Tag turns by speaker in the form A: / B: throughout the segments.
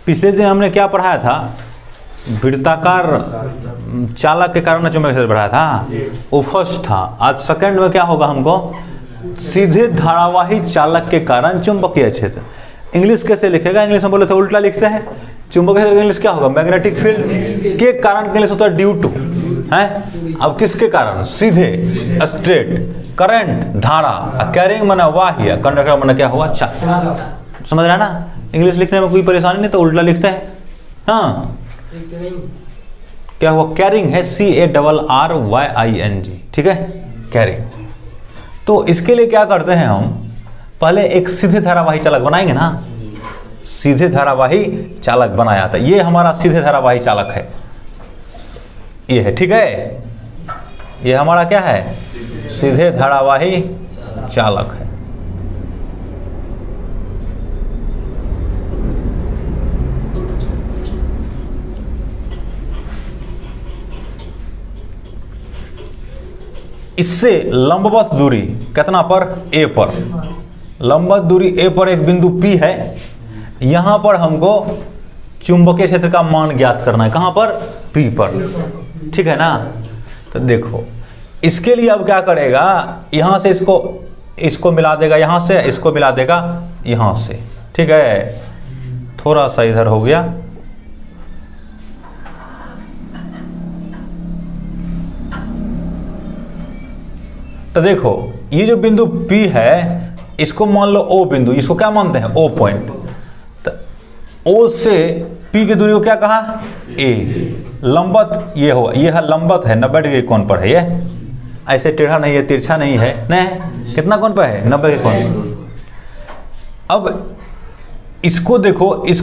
A: पिछले दिन हमने क्या पढ़ाया था, वृत्ताकार चालक के कारण चुंबकीय क्षेत्र बढ़ाया था, वो फर्स्ट था। आज सेकंड में क्या होगा हमको, सीधे धारावाही चालक के कारण चुंबकीय क्षेत्र। इंग्लिश कैसे लिखेगा, इंग्लिश में बोले थे उल्टा लिखते हैं। चुंबकीय क्षेत्र इंग्लिश क्या होगा, मैग्नेटिक फील्ड के कारण इंग्लिश होता है ड्यू टू, है। अब किसके कारण, सीधे स्ट्रेट, करंट धारा, कैरिंग माना वाह्य, कंडक्टर माना क्या हुआ, चालक। समझ रहा है ना, इंग्लिश लिखने में कोई परेशानी नहीं, तो उल्टा लिखते हैं। हाँ, क्या हुआ, कैरिंग है, CARRYING, ठीक है, कैरिंग। तो इसके लिए क्या करते हैं हम, पहले एक सीधे धारावाही चालक बनाएंगे ना, सीधे धारावाही चालक बनाया था, ये हमारा सीधे धारावाही चालक है, ये है, ठीक है, ये हमारा क्या है, सीधे धारावाही चालक है। इससे लंबवत दूरी कितना पर, A पर, लंबवत दूरी A पर एक बिंदु P है। यहां पर हमको चुंबकीय क्षेत्र का मान ज्ञात करना है, कहां पर, P पर, ठीक है ना। तो देखो इसके लिए अब क्या करेगा, यहां से इसको मिला देगा, यहां से इसको मिला देगा, यहां से, ठीक है, थोड़ा सा इधर हो गया। तो देखो ये जो बिंदु P है, इसको मान लो O बिंदु, इसको क्या मानते हैं, O पॉइंट। तो O से P की दूरी को क्या कहा, A। लंबवत ये हो, ये है लंबवत है, 90 डिग्री कोण पर है, ये ऐसे टेढ़ा नहीं है, तिरछा नहीं है, नहीं, कितना कोण पर है, 90 के कोण। अब इसको देखो, इस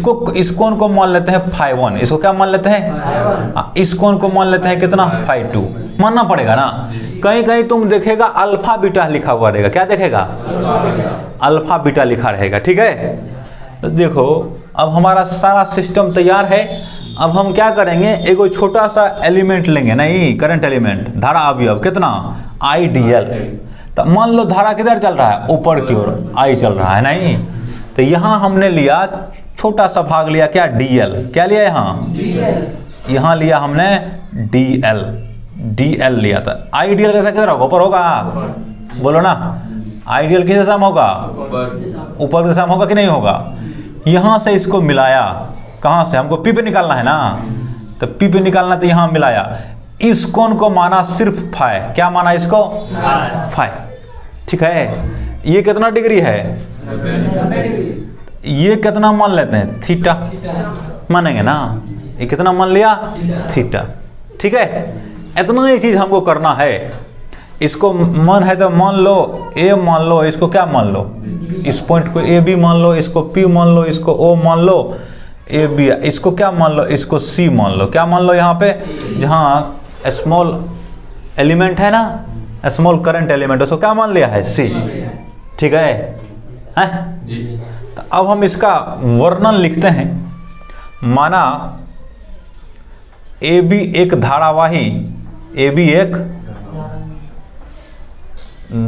A: कोण को मान लेते हैं φ1, इसको क्या मान लेते हैं, इस कोण को मान लेते हैं कितना, φ2, मानना पड़ेगा ना। कहीं कहीं तुम देखेगा अल्फा बीटा लिखा हुआ रहेगा, क्या देखेगा, अल्फा बीटा लिखा रहेगा, ठीक है। तो देखो अब हमारा सारा सिस्टम तैयार है। अब हम क्या करेंगे, एगो छोटा सा एलिमेंट लेंगे, नहीं करंट एलिमेंट, धारा अवयव कितना, IDL। तो मान लो धारा किधर चल रहा है, ऊपर की ओर I चल रहा है, नहीं। तो यहाँ हमने लिया छोटा सा भाग लिया, क्या, DL, क्या लिया यहाँ लिया हमने DL लिया था। आइडियल कैसा किधर होगा, ऊपर होगा, बोलो ना, आइडियल किस दिशा में होगा, ऊपर दिशा में होगा कि नहीं होगा। यहां से इसको मिलाया, कहां से, हमको P पे निकालना है ना, तो P पे निकालना, तो यहां मिलाया, इस कोण को माना सिर्फ फाई, क्या माना इसको, फाई, ठीक है। ये कितना डिग्री है, ये कितना मान लेते हैं, थीटा मानेंगे ना, ये कितना मान लिया, थीटा, ठीक है। इतना ही चीज हमको करना है। इसको मन है तो मान लो A मान लो, इसको क्या मान लो, इस पॉइंट को A B मान लो, इसको P मान लो, इसको O मान लो, A B, इसको क्या मान लो, इसको C मान लो, क्या मान लो, यहाँ पे जहाँ स्मॉल एलिमेंट है ना, स्मॉल करंट एलिमेंट, उसको क्या मान लिया है, C, ठीक है, हैं? तो अब हम इसका वर्णन लिखते हैं। माना AB एक धारावाही, AB एक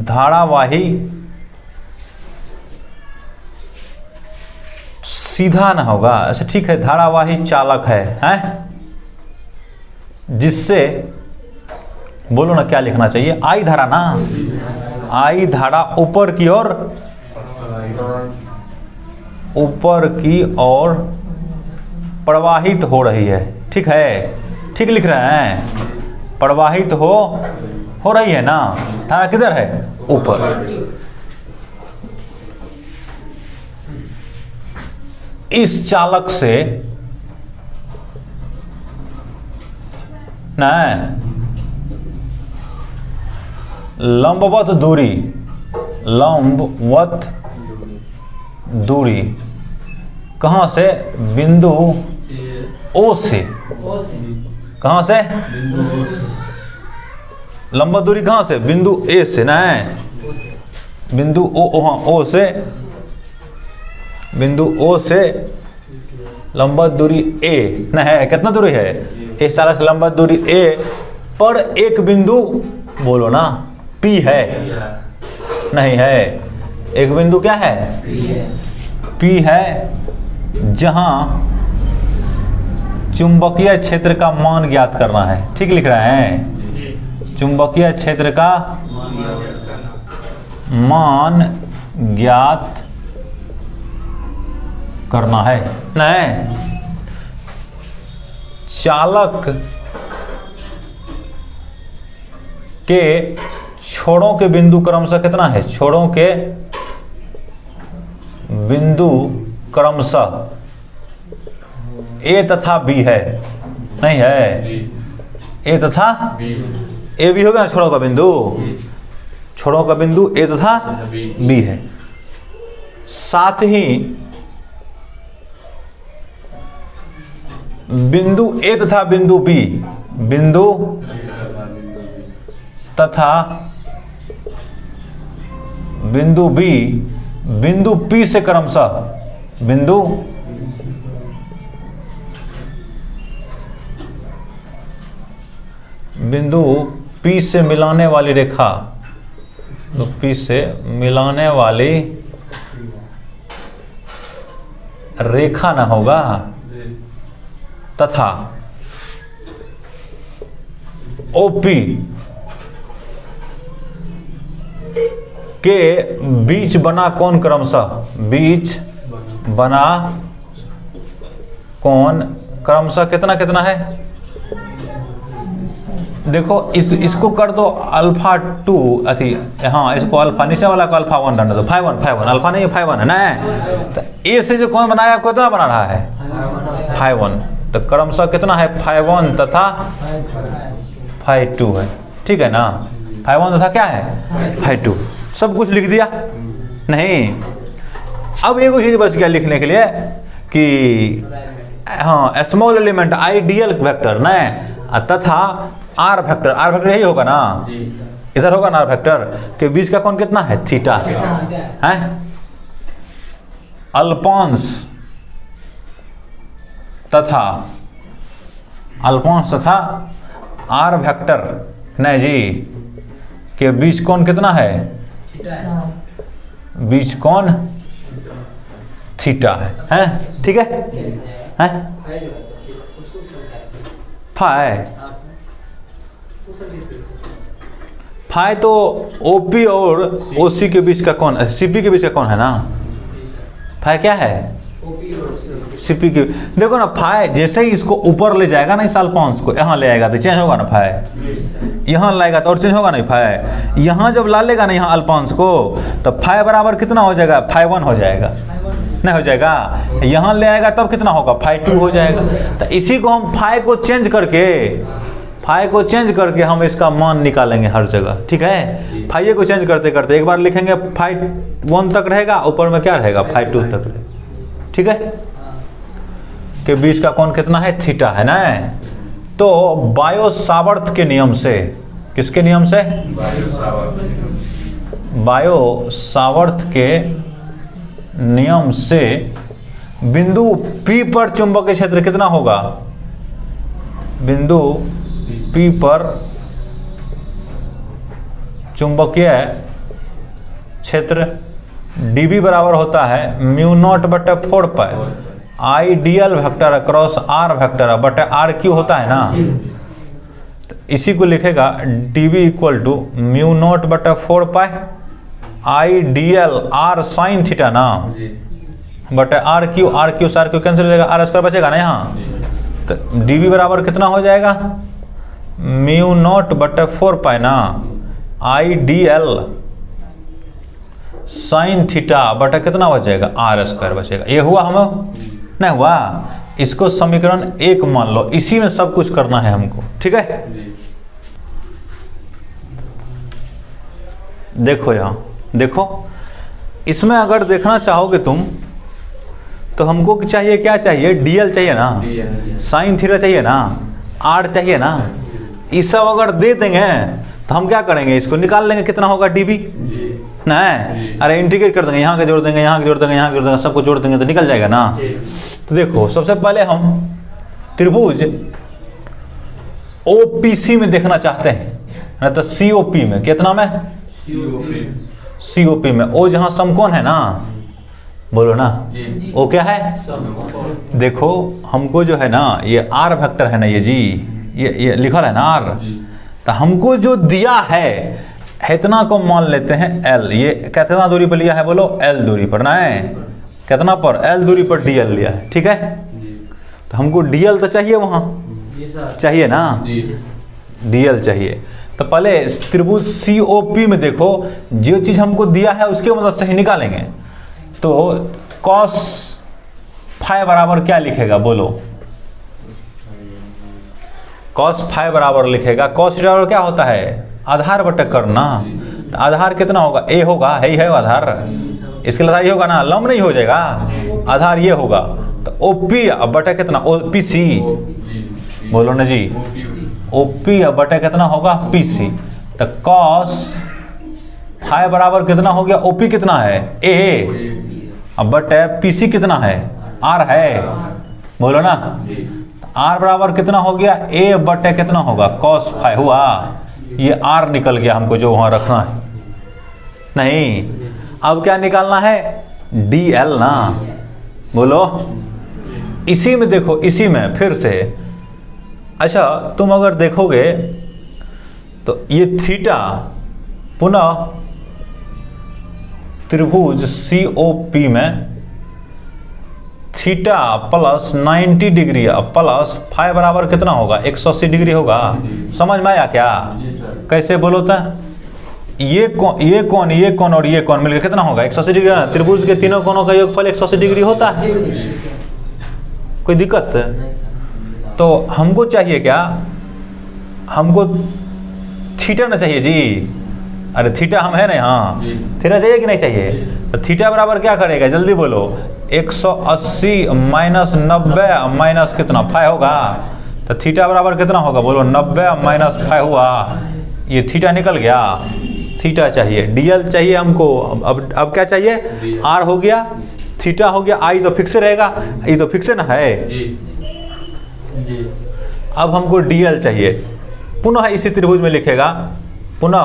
A: धारावाही सीधा ना होगा, अच्छा ठीक है, धारावाही चालक है, हैं? जिससे बोलो ना क्या लिखना चाहिए, I धारा ना, I धारा ऊपर की ओर, ऊपर की ओर प्रवाहित हो रही है, ठीक है, ठीक लिख रहे हैं, प्रवाहित हो रही है ना। धारा किधर है, ऊपर। इस चालक से ना लंबवत दूरी, लंबवत दूरी कहां से, बिंदु O से, कहां से, लंबवत दूरी कहां से, बिंदु A से ना, बिंदु O से, बिंदु O से लंबवत दूरी A ना है, कितना दूरी है, इस चालक से लंबवत दूरी A पर एक बिंदु, बोलो ना, P है, नहीं है, एक बिंदु क्या है, P है, जहां चुंबकीय क्षेत्र का मान ज्ञात करना है। ठीक लिख रहे हैं, चुंबकीय क्षेत्र का मान ज्ञात करना है। नहीं, चालक के छोरों के बिंदु क्रमशः कितना है? छोरों के बिंदु क्रमशः ए तथा बी है, नहीं है? ए तथा ए बी होगा ना छोरों का बिंदु, छोरों का बिंदु ए तथा बी है। साथ ही बिंदु ए तथा बिंदु बी, बिंदु तथा बिंदु बी बिंदु पी से क्रमशः बिंदु पी से मिलाने वाली रेखा, तो पी से मिलाने वाली रेखा ना होगा, तथा ओपी के बीच बना कोण क्रमशः, बीच बना कोण क्रमशः कितना कितना है? देखो इसको कर दो अल्फा 2 अथी, हाँ इसको अल्फा, नीचे वाला को अल्फा 1 रहने दो, फाइ 1 अल्फा नहीं, फाइ 1 है ना। तो ए से जो कोण बनाया कितना बना रहा है? फाइ 1। तो क्रमशः कितना है? फाइ 1 तथा फाइ 2 है। ठीक है ना? फाइ 1 तथा क्या है? फाइ 2। सब कुछ लिख दिया? नहीं। अब एक चीज बस क्या लिखने के लिए कि हाँ स्मॉल एलिमेंट आइडियल वेक्टर न, तथा आर वेक्टर, आर वेक्टर यही होगा ना, इधर होगा ना आर वेक्टर के बीच का कोण कितना है? थीटा है। अल्पांश तथा आर वेक्टर नहीं जी के बीच कोण कितना है? बीच कोण थीटा है? ठीक है? फाइ तो ओपी और ओसी के बीच का कोण, सीपी के बीच का कोण है ना। फाइ क्या है? सीपी की। देखो ना फाइ जैसे ही इसको ऊपर ले जाएगा ना, इस अल्पांश को यहाँ ले आएगा तो चेंज होगा ना फाइ, यहाँ लाएगा तो और चेंज होगा नहीं फाइ, यहाँ जब ला लेगा ना यहाँ अल्पांश को, तो फाइ बराबर कितना हो जाएगा? फाइ 1 हो जाएगा, नहीं हो जाएगा? यहाँ ले आएगा तब कितना होगा? फाइ 2 हो जाएगा। तो इसी को हम फाइ को चेंज करके हम इसका मान निकालेंगे हर जगह। ठीक है? फाइ को चेंज करते करते एक बार लिखेंगे फाइ 1 तक रहेगा, ऊपर में क्या रहेगा? फाइ 2 तक रहेगा। ठीक है? के बीच का कोण कितना है? थीटा है ना। तो बायो सावर्त के नियम से, किसके नियम से? बायो सावर्त के नियम से बिंदु P पर चुंबकीय क्षेत्र कितना होगा? बिंदु P पर चुंबकीय क्षेत्र dB बराबर होता है μ0/4 pi ideal vector across r vector बटे आर क्यू होता है ना। तो इसी को लिखेगा dB equal to μ0/4 pi ideal r sine theta ना बटे आर क्यू से आर क्यू कैंसिल हो जाएगा, आर स्क्वायर बचेगा ना यहाँ। तो dB बराबर कितना हो जाएगा? μ0/4 पाई ना आइडियल साइन थीटा बटा कितना बचेगा? आर स्क्वायर बचेगा। ये हुआ हम नहीं हुआ? इसको समीकरण 1 मान लो, इसी में सब कुछ करना है हमको। ठीक है? देखो यहाँ देखो, इसमें अगर देखना चाहोगे तुम तो हमको चाहिए क्या चाहिए? डीएल चाहिए ना, साइन थीटा चाहिए ना, आर चाहिए ना। ये सब अगर दे देंगे तो हम क्या करेंगे? इसको निकाल लेंगे कितना होगा डीबी नहीं। अरे इंटीग्रेट कर देंगे, यहाँ के जोड़ देंगे, यहाँ के जोड़ देंगे, यहाँ के जोड़ देंगे, सबको जोड़ देंगे तो निकल जाएगा ना। तो देखो सबसे पहले हम त्रिभुज ओपीसी में देखना चाहते हैं, तो सीओपी में, कितना में? सीओपी में। ओ जहाँ समकोण है ना, बोलो ना, वो क्या है? देखो हमको जो है ना ये आर वेक्टर है ना ये जी, ये लिखा है ना आर, तो हमको जो दिया है इतना को मान लेते हैं एल। ये कितना दूरी पर लिया है बोलो? एल दूरी पर ना है, कितना पर? एल दूरी पर डी एल लिया है, ठीक है। तो हमको डी एल तो चाहिए, वहाँ चाहिए ना, डी एल चाहिए। तो पहले त्रिभुज सी ओ पी में देखो जो चीज़ हमको दिया है उसके मदद से ही निकालेंगे। तो कॉस फाई बराबर क्या लिखेगा बोलो? कॉस फाई बराबर लिखेगा, कॉस बराबर क्या होता है? आधार बटे कर्ण ना। तो आधार कितना होगा? ए होगा, है ही है आधार, इसके लिए होगा ना, लंब नहीं हो जाएगा, आधार ये होगा। तो ओ पी बटे कितना? ओ पी सी, बोलो ना जी, ओ पी बटे कितना होगा? P C. तो कॉस फाई बराबर कितना हो गया? ओ पी कितना है? ए, अब बटे पी सी कितना है? आर है, बोलो ना। आर बराबर कितना हो गया? ए बटे कितना होगा? कॉस फाई हुआ, ये आर निकल गया हमको जो वहां रखना है। नहीं, अब क्या निकालना है? डी एल ना, बोलो। इसी में देखो, इसी में फिर से, अच्छा तुम अगर देखोगे तो ये थीटा पुनः त्रिभुज सी ओ पी में theta plus 90 degree plus phi बराबर कितना होगा? 180 डिग्री होगा। समझ में आया क्या? कैसे बोलो तो? ये कौन और ये कौन मिलकर कितना होगा? 180 डिग्री। त्रिभुज के तीनों कोनों का योगफल 180 डिग्री होता है, कोई दिक्कत? तो हमको चाहिए क्या? हमको थीटा ना चाहिए जी। अरे थीटा हम है ना, हाँ थीटा चाहिए कि नहीं चाहिए? तो थीटा बराबर क्या करेगा जल्दी बोलो? 180 माइनस 90 माइनस कितना? फाई होगा। तो थीटा बराबर कितना होगा बोलो? 90 माइनस फाई हुआ, ये थीटा निकल गया। थीटा चाहिए, डीएल चाहिए हमको। अब क्या चाहिए? आर हो गया, थीटा हो गया, आई तो फिक्स रहेगा, ये तो फिक्स ना है। अब हमको डीएल चाहिए। पुनः इसी त्रिभुज में लिखेगा, पुनः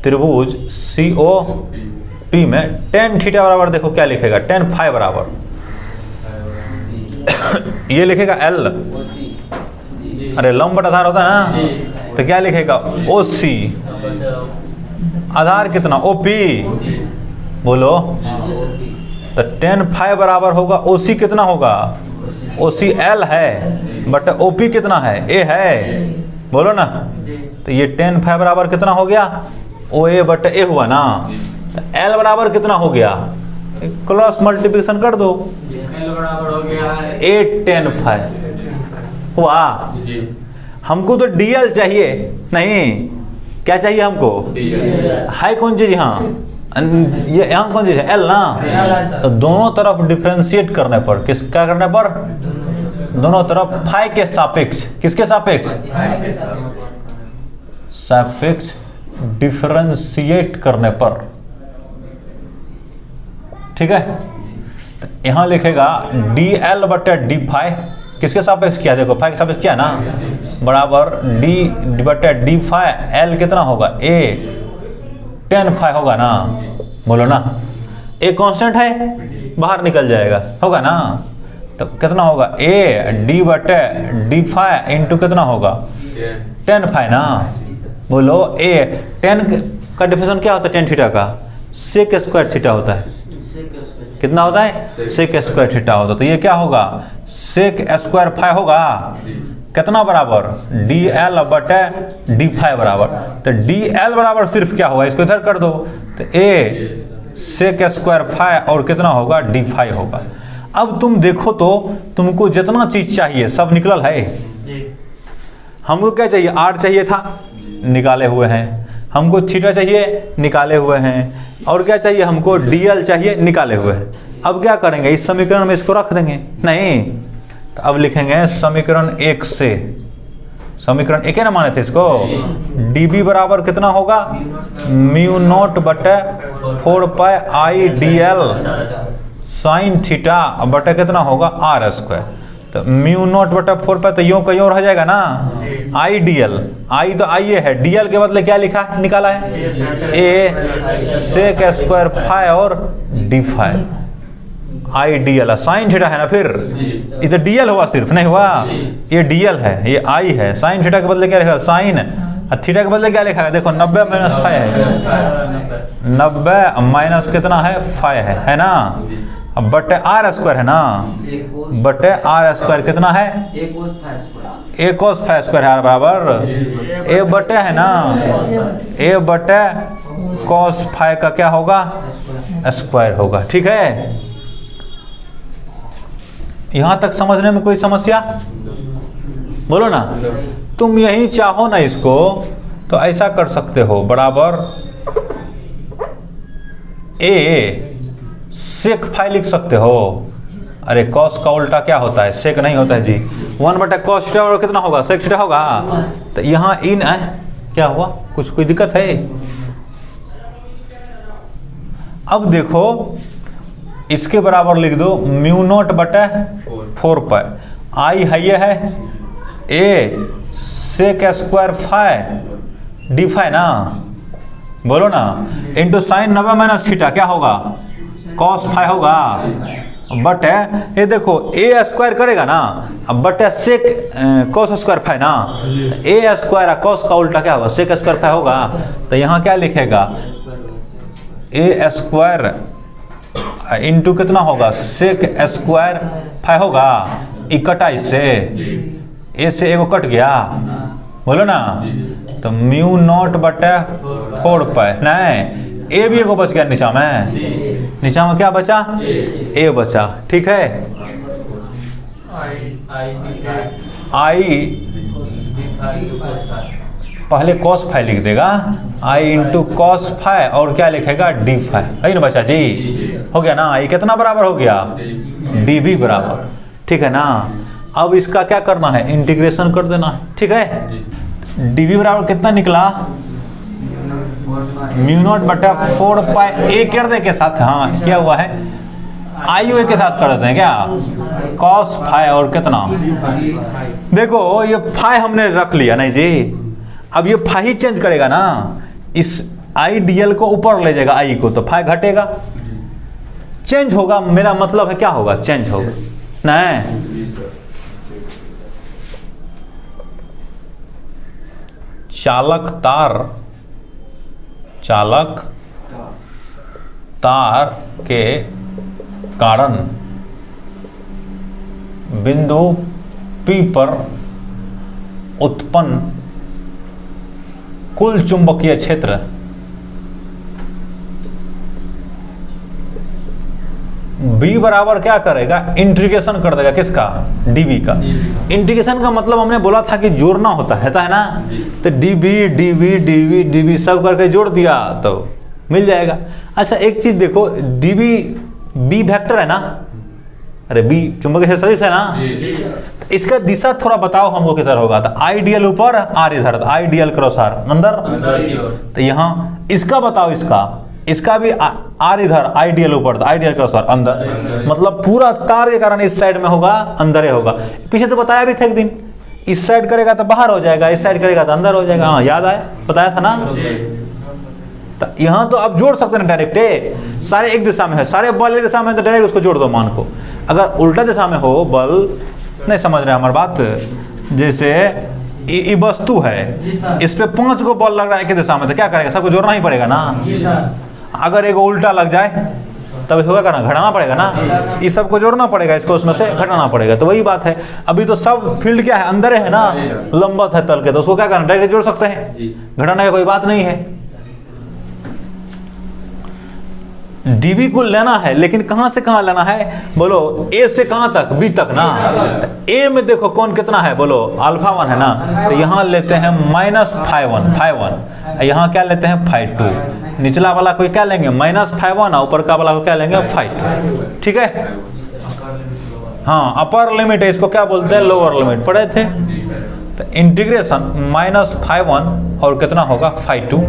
A: त्रिभुज सी ओ पी में टेन थीटा बराबर देखो क्या लिखेगा? टेन फाई बराबर ये लिखेगा एल। अरे लंब आधार होता है ना, तो क्या लिखेगा? ओ सी। आधार कितना? ओ पी, बोलो। तो टेन फाई बराबर होगा ओ सी कितना होगा? ओ सी एल है बट ओ पी कितना है? ए है, बोलो ना। तो ये टेन फाई बराबर कितना हो गया? ओ ए बट ए हुआ ना। तो एल बराबर कितना हो गया? क्रॉस मल्टीप्लिकेशन कर दो,
B: एल बराबर हो गया है
A: 8 टेन फाई हुआ। हमको तो डीएल चाहिए, नहीं क्या चाहिए हमको? है कौन चीज? हाँ ये यहाँ कौन चीज है? एल ना। तो दोनों तरफ डिफरेंशिएट करने पर, किसका करने पर? दोनों तरफ फाई के सापेक्ष, किसके सापेक्ष? सापेक्ष डिफरेंशिएट करने पर, ठीक है। तो यहाँ लिखेगा डी एल बटे डी फाई, किसके सापेक्ष किया? देखो फाई के सापेक्ष किया ना, बराबर डी बटे डी फाई। एल कितना होगा? ए टेन फाई होगा ना, बोलो ना। ए कांस्टेंट है, बाहर निकल जाएगा, होगा ना। तो कितना होगा? ए डी बटे डी फाई इंटू कितना होगा? टेन फाई ना, बोलो। ए टेन का डिफिनेशन क्या होता है? टेन थीटा का सेक स्क्वायर थीटा होता है। कितना होता है? सेक स्क्वायर थीटा होता है। तो ये क्या होगा? सेक स्क्वायर फाई होगा, कितना बराबर? डी एल बटे डी फाई बराबर। तो डी एल बराबर सिर्फ क्या होगा? इसको इधर कर दो, तो ए सेक स्क्वायर फाई और कितना होगा? डी फाई होगा। अब तुम देखो तो तुमको जितना चीज चाहिए सब निकलल है। हमको क्या चाहिए? आर चाहिए था, निकाले हुए हैं। हमको थीटा चाहिए, निकाले हुए हैं। और क्या चाहिए हमको? डीएल चाहिए, निकाले हुए हैं। अब क्या करेंगे? इस समीकरण में इसको रख देंगे? नहीं, तो अब लिखेंगे समीकरण 1 से। समीकरण 1 है ना, माने थे इसको। डीबी बराबर कितना होगा? म्यू नॉट बटे 4 pi I D L sine theta बटे कितना होगा? R square. तो म्यू नॉट बटा 4 पाई, तो यूं का यूं रह जाएगा ना, आई डी एल, आई तो आई है, डी एल के बदले क्या लिखा निकाला है, ए सेक स्क्वायर फाई और d phi, I D L sine theta है ना, फिर ये तो डी एल हुआ, सिर्फ नहीं हुआ, ये डी एल है, ये आई है, साइन थीटा के बदले क्या लिखा, साइन, और थीटा के बदले क्या लिखा है, देखो 90 माइनस फाइव है, 90 माइनस कितना है, 5 है ना, अब बटे आर स्क्वायर है ना, बटे आर स्क्वायर कितना है, ए कोस फाइव स्क्वायर है बराबर, ए बटे है ना, ए बटे कॉस फाइव का क्या होगा, स्क्वायर होगा। ठीक है, यहां तक समझने में कोई समस्या, बोलो ना। तुम यही चाहो ना इसको तो ऐसा कर सकते हो, बराबर ए सेक फाई लिख सकते हो। अरे कॉस का उल्टा क्या होता है, सेक नहीं होता है जी, 1 बटा कॉस थीटा और कितना होगा, सेक थीटा होगा। तो यहाँ इन है, क्या हुआ, कुछ कोई दिक्कत है। अब देखो इसके बराबर लिख दो म्यू नॉट बटा 4 पाई, आई है ये है ए sec square phi d phi ना, बोलो ना, इंटू साइन 90 माइनस थीटा क्या होगा, कॉस फाई होगा, बटे ये देखो ए स्क्वायर करेगा ना, अब बटे सेक कॉस स्क्वायर फाई ना, ए स्क्वायर कॉस का उल्टा क्या होगा, सेक स्क्वायर फाई होगा। तो यहाँ क्या लिखेगा, ए स्क्वायर इंटू कितना होगा, सेक स्क्वायर फाई होगा, इकट्ठा इससे, ए से एगो कट गया, बोलो ना, तो म्यू नॉट बटे 4 पाई, नहीं ए भी एगो बच गया नीचा में, नीचा में क्या बचा, ए बचा। ठीक है, आई पहले कॉस फाई लिख देगा, आई इंटू कॉस फाई और क्या लिखेगा, डी फाई, है ना बच्चा जी, हो गया ना, ये कितना बराबर हो गया, डी भी बराबर। ठीक है ना, अब इसका क्या करना है, इंटीग्रेशन कर देना है। ठीक है, डी भी बराबर कितना निकला, म्यू नॉट बटा 4 पाई, ए कर दे के साथ, हाँ क्या हुआ है, आई यू ए के साथ कर देते हैं क्या, कॉस फाई और कितना, देखो ये फाई हमने रख लिया नहीं जी, अब ये फाई ही चेंज करेगा ना, इस आई डी एल को ऊपर ले जाएगा आई को, तो फाई घटेगा, चेंज होगा, मेरा मतलब है क्या होगा, चेंज होगा नहीं। चालक तार के कारण बिंदु P पर उत्पन्न कुल चुंबकीय क्षेत्र B बराबर क्या करेगा, इंटीग्रेशन कर देगा किसका, dB का। इंटीग्रेशन का मतलब हमने बोला था कि जोड़ना होता है ना, तो dB dB dB dB सब करके जोड़ दिया तो मिल जाएगा। अच्छा एक चीज देखो, dB B वेक्टर है ना, अरे B चुंबकीय सदिश है ना, तो इसका दिशा थोड़ा बताओ हमको किधर होगा, तो आई डी एल ऊपर, आर इधर, तो I D L cross R अंदर, तो यहाँ इसका बताओ, इसका भी आर इधर, आईडीएल ऊपर, आईडीएल क्रॉस आर अंदर, मतलब पूरा तार के कारण इस साइड में होगा, अंदर ही होगा। पीछे तो बताया भी था एक दिन, इस साइड करेगा तो बाहर हो जाएगा, इस साइड करेगा तो अंदर हो जाएगा, हाँ याद आया, बताया था ना। तो यहाँ तो आप जोड़ सकते हैं डायरेक्ट, सारे एक दिशा में है, सारे बल एक दिशा में, तो डायरेक्ट उसको जोड़ दो मान को। अगर उल्टा दिशा में हो बल, नहीं समझ रहे हमारी बात, जैसे ये वस्तु है, इस पे 5 को बल लग रहा है एक दिशा में, तो क्या करेगा, सबको जोड़ना ही पड़ेगा ना। अगर एक उल्टा लग जाए तब होगा क्या ना, घटाना पड़ेगा ना, इस सब को जोड़ना पड़ेगा, इसको उसमें से घटाना पड़ेगा, तो वही बात है। अभी तो सब फील्ड क्या है, अंदर है ना, लंबवत है तल के, तो उसको क्या करना, डायरेक्ट जोड़ सकते हैं, घटाने की कोई बात नहीं है। डीबी को लेना है, लेकिन कहां से कहां लेना है, बोलो ए से कहां तक, बी तक ना। ए में देखो कौन कितना है, बोलो अल्फा 1 है ना, तो यहां लेते हैं -φ1, यहां क्या लेते हैं φ2, निचला वाला कोई क्या लेंगे -φ1, ऊपर का वाला को क्या लेंगे φ2। ठीक है, हाँ अपर लिमिट है, इसको क्या बोलते हैं, लोअर लिमिट, पढ़े थे। तो इंटीग्रेशन -φ1 और कितना होगा φ2।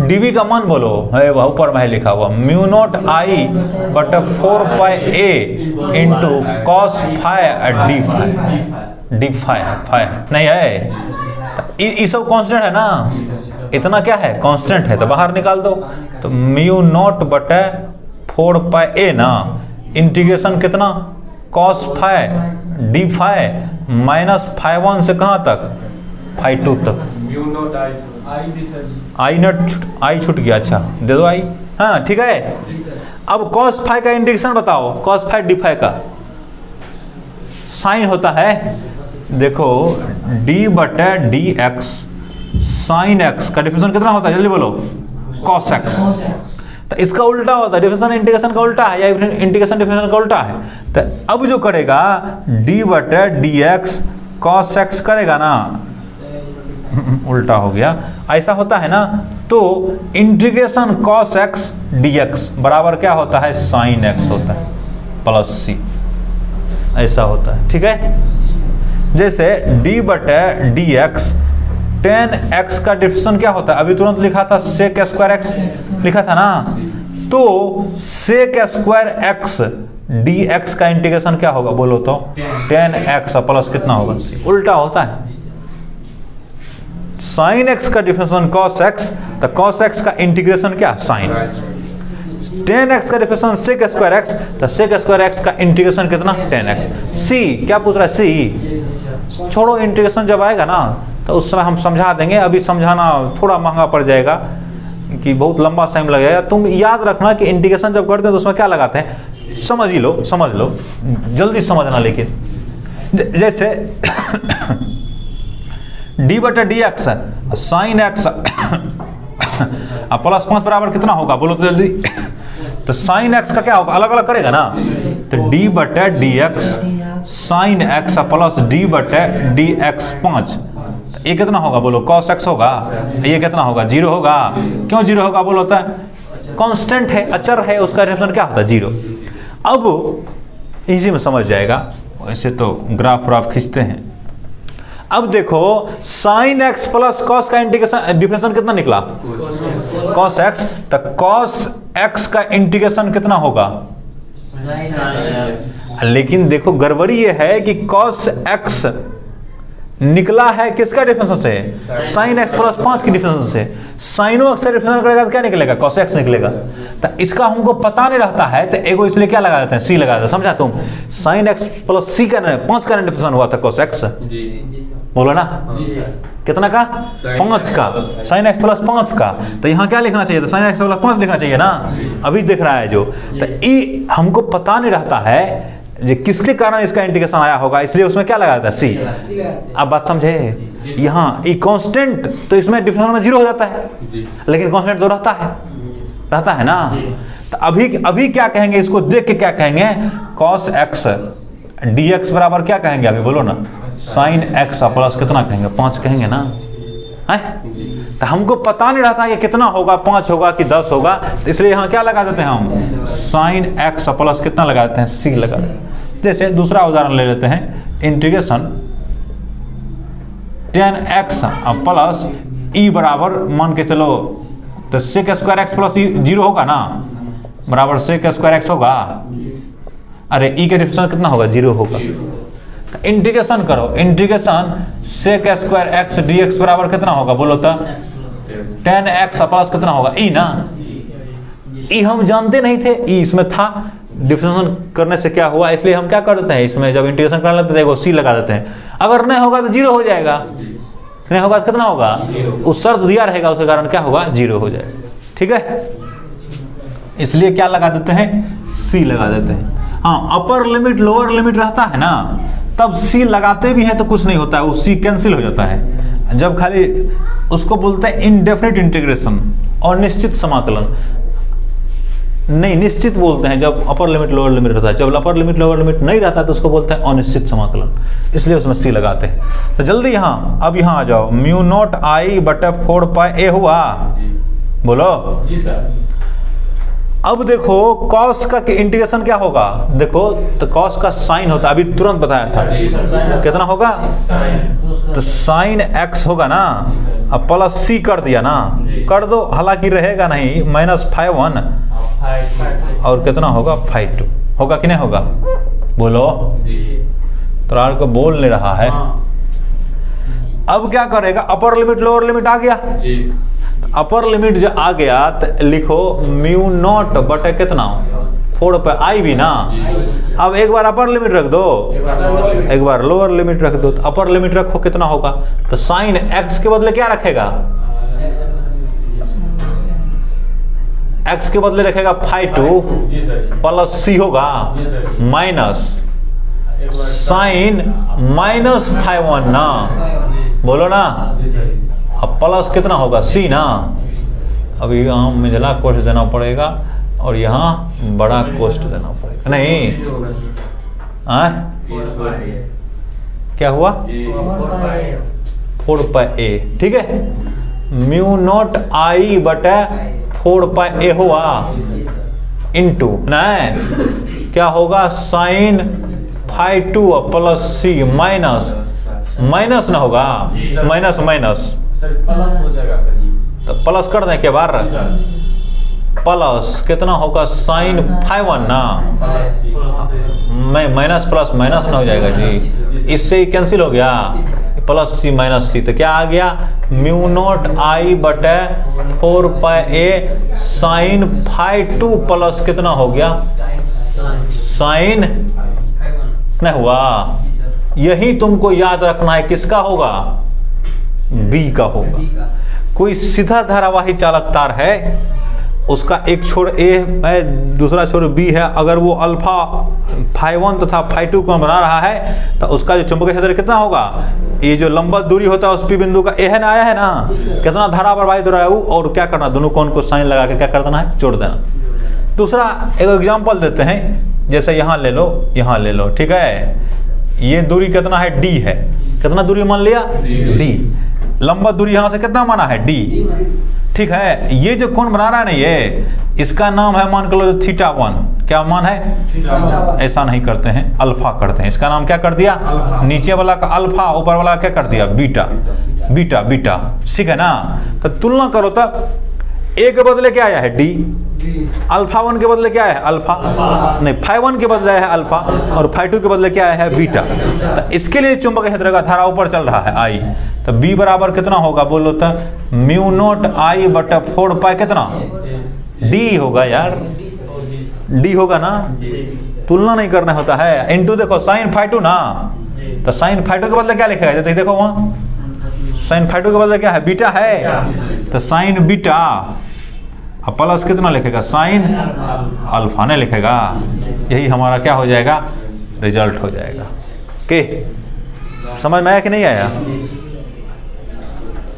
A: dv का मान बोलो, है वह ऊपर में लिखा हुआ μ0I/4πa इंटू cos φ d φ नहीं है, ये सब कांस्टेंट है ना, इतना क्या है कांस्टेंट है, तो बाहर निकाल दो। तो μ0/4πa ना, इंटीग्रेशन कितना cos φ d φ -φ1 से कहाँ तक φ2 तक। आई छूट गया, अच्छा दे दो आई, हाँ ठीक है। अब cos φ का इंटीग्रेशन बताओ, cos φ d φ का साइन होता है, देखो d/dx sin x का डिफरेंशियल कितना होता है, जल्दी बोलो, cos x। तो इसका उल्टा होता है, डिफरेंशियल इंटीग्रेशन का उल्टा है, या इंटीग्रेशन डिफरेंशियल का उल्टा है। तो अब जो करेगा d/dx cos x करेगा ना, उल्टा हो गया, ऐसा होता है ना। तो इंटीग्रेशन cos x dx बराबर क्या होता है, sin x होता है प्लस c, ऐसा होता है, ठीक है। जैसे d/dx tan x का डिफरेंशियल क्या होता है, अभी तुरंत लिखा था sec² x लिखा था ना, तो sec² x dx का इंटीग्रेशन क्या होगा बोलो तो, tan x प्लस कितना होगा, उल्टा होता है। sin x का डिफरेंशियल cos x, तो cos x का इंटीग्रेशन क्या, sin। tan x का डिफरेंशियल sec² x, तो sec² x का इंटीग्रेशन कितना, tan x। c क्या पूछ रहा है, c छोड़ो, इंटीग्रेशन जब आएगा ना तो उस समय हम समझा देंगे, अभी समझाना थोड़ा महंगा पड़ जाएगा कि बहुत लंबा टाइम लगेगा। तुम याद रखना कि इंटीग्रेशन जब करते हैं तो उसमें क्या लगाते हैं, समझ लो जल्दी समझना। लेकिन जैसे d/dx sin x प्लस 5 बराबर कितना होगा बोलो तो जल्दी। तो sin x का क्या होगा, अलग अलग करेगा ना, तो d/dx sin x plus d/dx 5, ये कितना होगा बोलो, cos x होगा, ये कितना होगा, 0 होगा। क्यों 0 होगा बोलो, होता है कांस्टेंट है, अचर है, उसका डिफरेंशियल क्या होता है, 0। अब इसी में समझ जाएगा, वैसे तो ग्राफ खींचते हैं। अब देखो sin x प्लस cos का इंटीग्रेशन डिफरेंशियल कितना निकला, cos x, तो cos x का इंटीग्रेशन कितना होगा, लेकिन देखो गड़बड़ी ये है कि cos x निकला है किसका डिफरेंशियल से, sin x प्लस 5 की डिफरेंशियल से। साइनो x से डिफरेंशियल करेगा तो क्या निकलेगा, cos x निकलेगा। तो इसका हमको पता नहीं रहता है, तो एगो इसलिए क्या लगा देते हैं, c लगा देते हैं, समझा तुम। sin x प्लस c का 5 का डिफरेंशियल हुआ था cos x, बोलो ना, कितना का, 5 का, sin x प्लस 5 का। तो यहाँ क्या लिखना चाहिए था, sin x प्लस 5 लिखना चाहिए ना, अभी दिख रहा है जो। तो ये हमको पता नहीं रहता है जो किसके कारण इसका इंटीग्रेशन आया होगा, इसलिए उसमें क्या लगा देता है, c। अब बात समझे, यहाँ ये कांस्टेंट तो इसमें डिफरेंशियल में 0 हो जाता है, लेकिन कांस्टेंट तो रहता है ना। तो अभी क्या कहेंगे, इसको देख के क्या कहेंगे, cos x dx बराबर क्या कहेंगे, अभी बोलो ना, sin x प्लस कितना कहेंगे, 5 कहेंगे ना, है। तो हमको पता नहीं रहता कि कितना होगा, 5 होगा कि 10 होगा, तो इसलिए यहाँ क्या लगा देते हैं हम, sin x प्लस कितना लगा देते हैं, c लगा देते हैं। जैसे दूसरा उदाहरण ले लेते हैं, integration tan x plus e बराबर मान के चलो, तो sec² x प्लस 0 होगा ना, बराबर sec² x होगा, अरे e के डिफरेंशियल कितना होगा, 0 होगा। इंटीग्रेशन करो, इंटीग्रेशन sec² x dx बराबर कितना होगा बोलो तो, tan x प्लस कितना होगा, e ना, e हम जानते नहीं थे, e इसमें था, डिफरेंशियल करने से क्या हुआ, इसलिए हम क्या कर देते हैं, इसमें जब इंटीग्रेशन कर लेते हैं c लगा देते हैं। अगर नहीं होगा तो 0 हो जाएगा, नहीं होगा तो कितना होगा, उस शर्त दिया रहेगा, उसके कारण क्या होगा, 0 हो जाएगा, ठीक है। इसलिए क्या लगा देते हैं, c लगा देते हैं। हाँ, अपर लिमिट लोअर लिमिट रहता है ना, तब c लगाते भी हैं तो कुछ नहीं होता है, वो c कैंसिल हो जाता है। जब खाली उसको बोलते हैं इनडेफिनिट इंटीग्रेशन और निश्चित समाकलन, नहीं निश्चित बोलते हैं जब अपर लिमिट लोअर लिमिट रहता है, जब अपर लिमिट लोअर लिमिट नहीं रहता है तो उसको बोलते हैं अनिश्चित समाकलन, इसलिए उसमें c लगाते हैं। तो जल्दी यहाँ अब यहाँ आ जाओ, μ0I/4πa हुआ, बोलो
B: जी सर।
A: अब देखो कॉस का इंटीग्रेशन क्या होगा, देखो तो कॉस का साइन होता है, अभी तुरंत बताया था, कितना होगा, तो साइन x होगा ना, अब प्लस c कर दिया ना, कर दो, हालांकि रहेगा नहीं, -5 और कितना होगा 5 होगा कि नहीं होगा, बोलो, तो को बोल नहीं रहा है। अब क्या करेगा, अपर लिमिट लोअर लिमिट आ गया, अपर लिमिट जो आ गया तो लिखो म्यू नॉट बटे कितना 4 पे आई भी ना। अब एक बार अपर लिमिट रख दो, एक बार लोअर लिमिट रख दो, तो अपर लिमिट रखो कितना होगा, तो साइन x के बदले क्या रखेगा, x के बदले रखेगा 5 प्लस c होगा माइनस साइन -5 ना, बोलो ना, अब प्लस कितना होगा c ना, अभी यहाँ मिडिल कोस्ट देना पड़ेगा और यहाँ बड़ा कोस्ट देना पड़ेगा, नहीं क्या हुआ 4 पाई a, ठीक है, म्यू नॉट आई बटे 4 पाई a हुआ इनटू नहीं क्या होगा sine 5 plus c minus minus ना होगा, माइनस माइनस
B: प्लस हो जाएगा सर जी,
A: तो प्लस कर दें के बार, प्लस कितना होगा साइन 5 ना, माइनस प्लस माइनस ना हो जाएगा जी, इससे ही कैंसिल हो गया, प्लस सी माइनस सी, तो क्या आ गया म्यू नॉट आई बटे 4 पाई a साइन 5 प्लस कितना हो गया साइन नहीं हुआ, यही तुमको याद रखना है, किसका होगा, बी का होगा। कोई सीधा धारावाही चालक तार है, उसका एक छोर ए है, दूसरा छोर बी है, अगर वो अल्फा φ1 तथा φ2 को बना रहा है तो उसका जो चुंबकीय क्षेत्र कितना होगा, ये जो लंबा दूरी होता है उस पी बिंदु का ए है ना, आया है ना, कितना धारा प्रवाहित हो रहा है वो, और क्या करना, दोनों कोण को साइन लगा के क्या कर देना है, जोड़ देना। दूसरा एक एग्जाम्पल देते हैं, जैसे यहाँ ले लो, यहाँ ले लो, ठीक है, ये दूरी कितना है d है, कितना दूरी मान लिया d, लंबा दूरी यहाँ से कितना माना है d, ठीक है, ये जो कोण बना रहा है ना ये, इसका नाम है मान कर लो θ1, क्या मान है, ऐसा नहीं करते हैं, अल्फा करते हैं, इसका नाम क्या कर दिया, नीचे वाला का अल्फा, ऊपर वाला क्या कर दिया बीटा, बीटा बीटा, ठीक है ना। तो तुलना करो तो ए के बदले क्या आया है d, अल्फा 1 के बदले क्या है अल्फा, नहीं φ1 के बदले है अल्फा, और φ2 के बदले क्या है बीटा। तो इसके लिए चुंबकीय क्षेत्र का धारा ऊपर चल रहा है आई, तो b बराबर कितना होगा बोलो तो म्यू नॉट आई बटा 4 पाई कितना d होगा यार, d होगा ना, तुलना नहीं करना होता है, इनटू देखो साइन φ2 ना, तो साइन φ2 के बदले क्या लिखेगा, देखो वहाँ साइन φ2 के बदले क्या है बीटा है, तो साइन बीटा, अब प्लस कितना लिखेगा साइन अल्फा ने लिखेगा, यही हमारा क्या हो जाएगा, रिजल्ट हो जाएगा। के समझ में आया कि नहीं आया।